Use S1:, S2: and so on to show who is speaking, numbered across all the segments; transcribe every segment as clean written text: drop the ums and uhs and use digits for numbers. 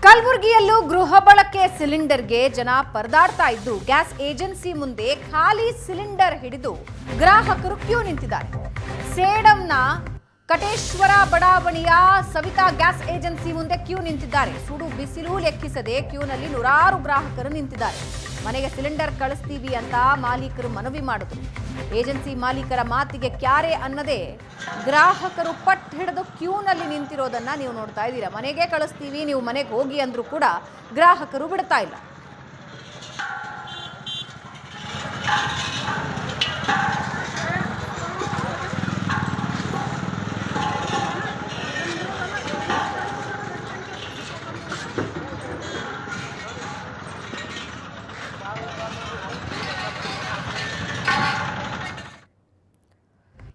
S1: ಕಲಬುರಗಿಯಲ್ಲೂ ಗೃಹ ಬಳಕೆ ಸಿಲಿಂಡರ್ಗೆ ಜನ ಪರದಾಡ್ತಾ ಇದ್ದು ಗ್ಯಾಸ್ ಏಜೆನ್ಸಿ ಮುಂದೆ ಖಾಲಿ ಸಿಲಿಂಡರ್ ಹಿಡಿದು ಗ್ರಾಹಕರು ಕ್ಯೂ ನಿಂತಿದ್ದಾರೆ. ಸೇಡಂನ ಕಟೇಶ್ವರ ಬಡಾವಣೆಯ ಸವಿತಾ ಗ್ಯಾಸ್ ಏಜೆನ್ಸಿ ಮುಂದೆ ಕ್ಯೂ ನಿಂತಿದ್ದಾರೆ. ಸುಡು ಬಿಸಿಲು ಲೆಕ್ಕಿಸದೆ ಕ್ಯೂನಲ್ಲಿ ನೂರಾರು ಗ್ರಾಹಕರು ನಿಂತಿದ್ದಾರೆ. ಮನೆಗೆ ಸಿಲಿಂಡರ್ ಕಳಿಸ್ತೀವಿ ಅಂತ ಮಾಲೀಕರು ಮನವಿ ಮಾಡಿದ್ರು. ಏಜೆನ್ಸಿ ಮಾಲೀಕರ ಮಾತಿಗೆ ಕ್ಯಾರೆ ಅನ್ನದೇ ಗ್ರಾಹಕರು ಪಟ್ ಹಿಡಿದು ಕ್ಯೂನಲ್ಲಿ ನಿಂತಿರೋದನ್ನ ನೀವು ನೋಡ್ತಾ ಇದ್ದೀರಾ. ಮನೆಗೆ ಕಳಿಸ್ತೀವಿ, ನೀವು ಮನೆಗೆ ಹೋಗಿ ಅಂದ್ರೂ ಕೂಡ ಗ್ರಾಹಕರು ಬಿಡ್ತಾ ಇಲ್ಲ.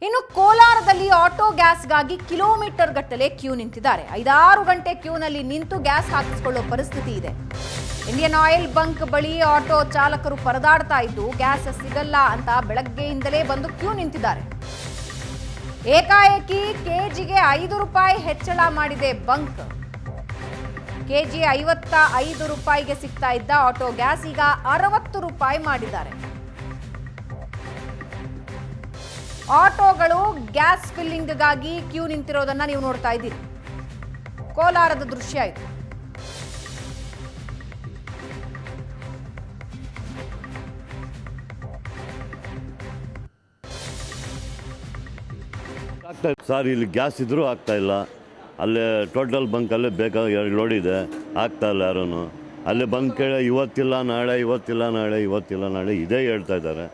S1: ಇನ್ನು ಕೋಲಾರದಲ್ಲಿ ಆಟೋ ಗ್ಯಾಸ್ಗಾಗಿ ಕಿಲೋಮೀಟರ್ ಗಟ್ಟಲೆ ಕ್ಯೂ ನಿಂತಿದ್ದಾರೆ. 5-6 ಗಂಟೆ ಕ್ಯೂನಲ್ಲಿ ನಿಂತು ಗ್ಯಾಸ್ ಹಾಕಿಸಿಕೊಳ್ಳೋ ಪರಿಸ್ಥಿತಿ ಇದೆ. ಇಂಡಿಯನ್ ಆಯಿಲ್ ಬಂಕ್ ಬಳಿ ಆಟೋ ಚಾಲಕರು ಪರದಾಡ್ತಾ ಇದ್ದು ಗ್ಯಾಸ್ ಸಿಗಲ್ಲ ಅಂತ ಬೆಳಗ್ಗೆಯಿಂದಲೇ ಬಂದು ಕ್ಯೂ ನಿಂತಿದ್ದಾರೆ. ಏಕಾಏಕಿ ಕೆಜಿಗೆ 5 ರೂಪಾಯಿ ಹೆಚ್ಚಳ ಮಾಡಿದೆ ಬಂಕ್. ಕೆಜಿ 55 ರೂಪಾಯಿಗೆ ಸಿಗ್ತಾ ಇದ್ದ ಆಟೋ ಗ್ಯಾಸ್ ಈಗ 60 ರೂಪಾಯಿ ಮಾಡಿದ್ದಾರೆ. ಆಟೋಗಳು ಗ್ಯಾಸ್ ಫಿಲ್ಲಿಂಗ್ಗಾಗಿ ಕ್ಯೂ ನಿಂತಿರೋದನ್ನ ನೀವು ನೋಡ್ತಾ ಇದ್ದೀರಿ. ಕೋಲಾರದ ದೃಶ್ಯ ಇದು.
S2: ಸರ್, ಇಲ್ಲಿ ಗ್ಯಾಸ್ ಇದ್ರೂ ಆಗ್ತಾ ಇಲ್ಲ. ಅಲ್ಲೇ ಟೋಟಲ್ ಬಂಕಲ್ಲೇ ಬೇಕಾದ 2 ಲೋಡ್ ಇದೆ, ಆಗ್ತಾ ಇಲ್ಲ ಯಾರೂ. ಅಲ್ಲೇ ಬಂಕ್ ಕೇಳಿ ಇವತ್ತಿಲ್ಲ ನಾಳೆ ಇದೇ ಹೇಳ್ತಾ ಇದ್ದಾರೆ.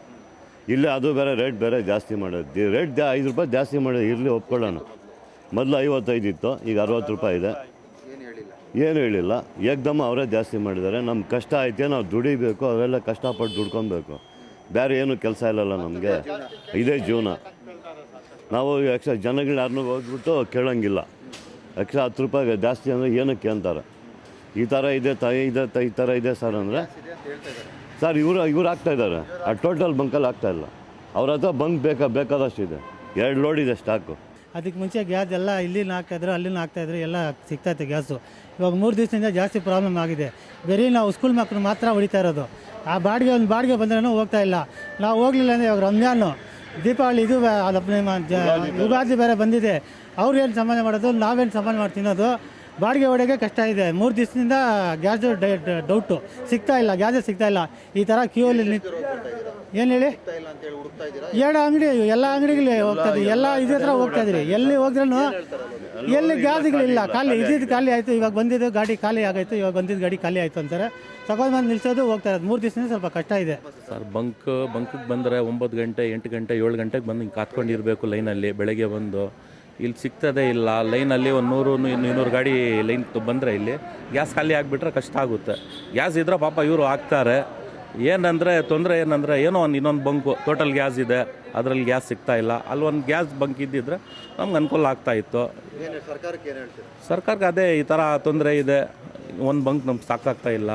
S2: ಇಲ್ಲೇ ಅದು ಬೇರೆ ರೇಟ್ ಬೇರೆ ಜಾಸ್ತಿ ಮಾಡೋದು. ರೇಟ್ 5 ರೂಪಾಯಿ ಜಾಸ್ತಿ ಮಾಡೋದು ಇರಲಿ, ಒಪ್ಕೊಳ್ಳೋಣ. ಮೊದಲು 55 ಇತ್ತು, ಈಗ 60 ರೂಪಾಯಿ ಇದೆ. ಏನು ಹೇಳಿಲ್ಲ, ಏಕ್ದಮ್ಮ ಅವರೇ ಜಾಸ್ತಿ ಮಾಡಿದ್ದಾರೆ. ನಮ್ಮ ಕಷ್ಟ ಐತೆ, ನಾವು ದುಡಿಬೇಕು, ಅವೆಲ್ಲ ಕಷ್ಟಪಟ್ಟು ದುಡ್ಕೊಬೇಕು. ಬೇರೆ ಏನು ಕೆಲಸ ಇಲ್ಲಲ್ಲ ನಮಗೆ, ಇದೇ ಜೀವನ. ನಾವು ಎಕ್ಸ್ಟ್ರಾ ಜನಗಳು ಯಾರನ್ನೂ ಹೋಗ್ಬಿಟ್ಟು ಕೇಳೋಂಗಿಲ್ಲ. ಎಕ್ಸ್ಟ್ರಾ 10 ರೂಪಾಯಿ ಜಾಸ್ತಿ ಅಂದರೆ ಏನಕ್ಕೆ ಅಂತಾರೆ. ಈ ಥರ ಇದೆ ಈ ಥರ ಇದೆ ಸರ್ ಅಂದರೆ ಸರ್ ಇವ್ರು ಆಗ್ತಾಯಿದ್ದಾರೆ. ಆ ಟೋಟಲ್ ಬಂಕಲ್ಲಿ ಆಗ್ತಾಯಿಲ್ಲ. ಅವ್ರ ಹತ್ರ ಬಂಕ್ ಬೇಕಾದಷ್ಟಿದೆ. 2 ಲೋಡ್ ಇದೆ ಸ್ಟಾಕು.
S3: ಅದಕ್ಕೆ ಮುಂಚೆ ಗ್ಯಾಸ್ ಎಲ್ಲ ಇಲ್ಲಿನ ಹಾಕ್ತಾಯಿದ್ರು, ಅಲ್ಲಿನ ಹಾಕ್ತಾಯಿದ್ರು, ಎಲ್ಲ ಸಿಗ್ತಾಯಿತ್ತು ಗ್ಯಾಸು. ಇವಾಗ 3 ದಿವಸದಿಂದ ಜಾಸ್ತಿ ಪ್ರಾಬ್ಲಮ್ ಆಗಿದೆ. ಬರೀ ನಾವು ಸ್ಕೂಲ್ ಮಕ್ಕಳು ಮಾತ್ರ ಹೊಡಿತಾ ಇರೋದು. ಆ ಬಾಡಿಗೆ ಬಂದ್ರೂ ಹೋಗ್ತಾ ಇಲ್ಲ. ನಾವು ಹೋಗಲಿಲ್ಲ ಅಂದರೆ ಇವಾಗ ರಂಜಾನು, ದೀಪಾವಳಿ, ಇದು ಯುಗಾದಿ ಬೇರೆ ಬಂದಿದೆ. ಅವ್ರೇನು ಸಂಬಂಧ ಮಾಡೋದು, ನಾವೇನು ಸಂಬಂಧ ಮಾಡಿ ತಿನ್ನೋದು. ಬಾಡಿಗೆ ಹೊಡೆಗೆ ಕಷ್ಟ ಇದೆ. 3 ದಿವಸದಿಂದ ಗ್ಯಾಸ್ ಡೌಟು, ಸಿಗ್ತಾ ಇಲ್ಲ, ಗ್ಯಾಸೇ ಸಿಗ್ತಾ ಇಲ್ಲ. ಈ ಥರ ಕ್ಯೂಯಲ್ಲಿ ಏನು ಹೇಳಿ, 2 ಅಂಗಡಿ, ಎಲ್ಲ ಅಂಗಡಿಗಳು ಹೋಗ್ತಾ ಇದ್ವಿ, ಎಲ್ಲ ಇದೇ ಥರ ಹೋಗ್ತಾ ಇದ್ರಿ. ಎಲ್ಲಿ ಹೋದ್ರೂ ಎಲ್ಲಿ ಗ್ಯಾಸ್ಗಳಿಲ್ಲ, ಖಾಲಿ ಇದ್ದಿದ್ದು ಖಾಲಿ ಆಯಿತು. ಇವಾಗ ಬಂದಿದ್ದು ಗಾಡಿ ಖಾಲಿ ಆಗಾಯಿತು, ಇವಾಗ ಬಂದಿದ್ದು ಗಾಡಿ ಖಾಲಿ ಆಯಿತು ಅಂತಾರೆ. ತಗೊಂಡು ಬಂದು ನಿಲ್ಸೋದು ಹೋಗ್ತಾ ಇರೋದು. 3 ದಿವಸದಿಂದ ಸ್ವಲ್ಪ ಕಷ್ಟ ಇದೆ
S4: ಸರ್. ಬಂಕಿಗೆ ಬಂದರೆ 9 ಗಂಟೆ 8 ಗಂಟೆ 7 ಗಂಟೆಗೆ ಬಂದು ಹಿಂಗೆ ಕಾತ್ಕೊಂಡಿರಬೇಕು ಲೈನಲ್ಲಿ. ಬೆಳಗ್ಗೆ ಬಂದು ಇಲ್ಲಿ ಸಿಗ್ತದೇ ಇಲ್ಲ. ಲೈನಲ್ಲಿ ಒಂದು 100-200 ಗಾಡಿ ಲೈನ್ ಬಂದರೆ ಇಲ್ಲಿ ಗ್ಯಾಸ್ ಖಾಲಿ ಆಗಿಬಿಟ್ರೆ ಕಷ್ಟ ಆಗುತ್ತೆ. ಗ್ಯಾಸ್ ಇದ್ರೆ ಪಾಪ ಇವರು ಹಾಕ್ತಾರೆ. ಏನಂದರೆ ತೊಂದರೆ ಏನಂದರೆ, ಏನೋ ಇನ್ನೊಂದು ಬಂಕು ಟೋಟಲ್ ಗ್ಯಾಸ್ ಇದೆ, ಅದರಲ್ಲಿ ಗ್ಯಾಸ್ ಸಿಗ್ತಾ ಇಲ್ಲ. ಅಲ್ಲಿ ಒಂದು ಗ್ಯಾಸ್ ಬಂಕ್ ಇದ್ದಿದ್ರೆ ನಮ್ಗೆ ಅನುಕೂಲ ಆಗ್ತಾಯಿತ್ತು. ಸರ್ಕಾರಕ್ಕೆ ಅದೇ ಈ ಥರ ತೊಂದರೆ ಇದೆ. ಒಂದು ಬಂಕ್ ನಮ್ಗೆ ಸಾಕಾಗ್ತಾ ಇಲ್ಲ.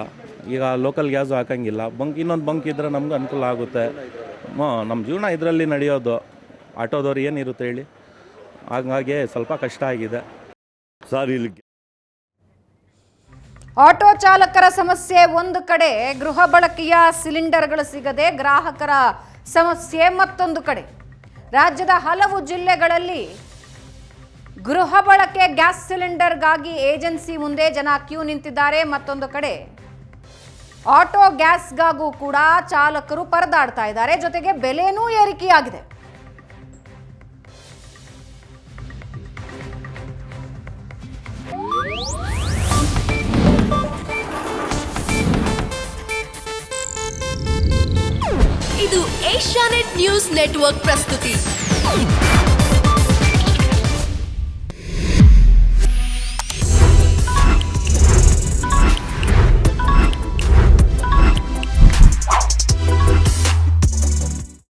S4: ಈಗ ಲೋಕಲ್ ಗ್ಯಾಸು ಹಾಕೋಂಗಿಲ್ಲ. ಇನ್ನೊಂದು ಬಂಕ್ ಇದ್ದರೆ ನಮ್ಗೆ ಅನುಕೂಲ ಆಗುತ್ತೆ. ನಮ್ಮ ಜೀವನ ಇದರಲ್ಲಿ ನಡೆಯೋದು. ಆಟೋದವ್ರು ಏನಿರುತ್ತೆ ಹೇಳಿ, ಹಾಗಾಗಿ ಸ್ವಲ್ಪ ಕಷ್ಟ ಆಗಿದೆ
S2: ಸರ್. ಇಲ್ಲಿ
S1: ಆಟೋ ಚಾಲಕರ ಸಮಸ್ಯೆ ಒಂದು ಕಡೆ, ಗೃಹ ಬಳಕೆಯ ಸಿಲಿಂಡರ್ಗಳು ಸಿಗದೆ ಗ್ರಾಹಕರ ಸಮಸ್ಯೆ ಮತ್ತೊಂದು ಕಡೆ. ರಾಜ್ಯದ ಹಲವು ಜಿಲ್ಲೆಗಳಲ್ಲಿ ಗೃಹ ಬಳಕೆ ಗ್ಯಾಸ್ ಸಿಲಿಂಡರ್ಗಾಗಿ ಏಜೆನ್ಸಿ ಮುಂದೆ ಜನ ಕ್ಯೂ ನಿಂತಿದ್ದಾರೆ. ಮತ್ತೊಂದು ಕಡೆ ಆಟೋ ಗ್ಯಾಸ್ಗಾಗೂ ಕೂಡ ಚಾಲಕರು ಪರದಾಡ್ತಾ ಇದ್ದಾರೆ. ಜೊತೆಗೆ ಬೆಲೆನೂ ಏರಿಕೆಯಾಗಿದೆ.
S5: ಇದು ಏಷ್ಯಾನೆಟ್ ನ್ಯೂಸ್ ನೆಟ್ವರ್ಕ್ ಪ್ರಸ್ತುತಿ.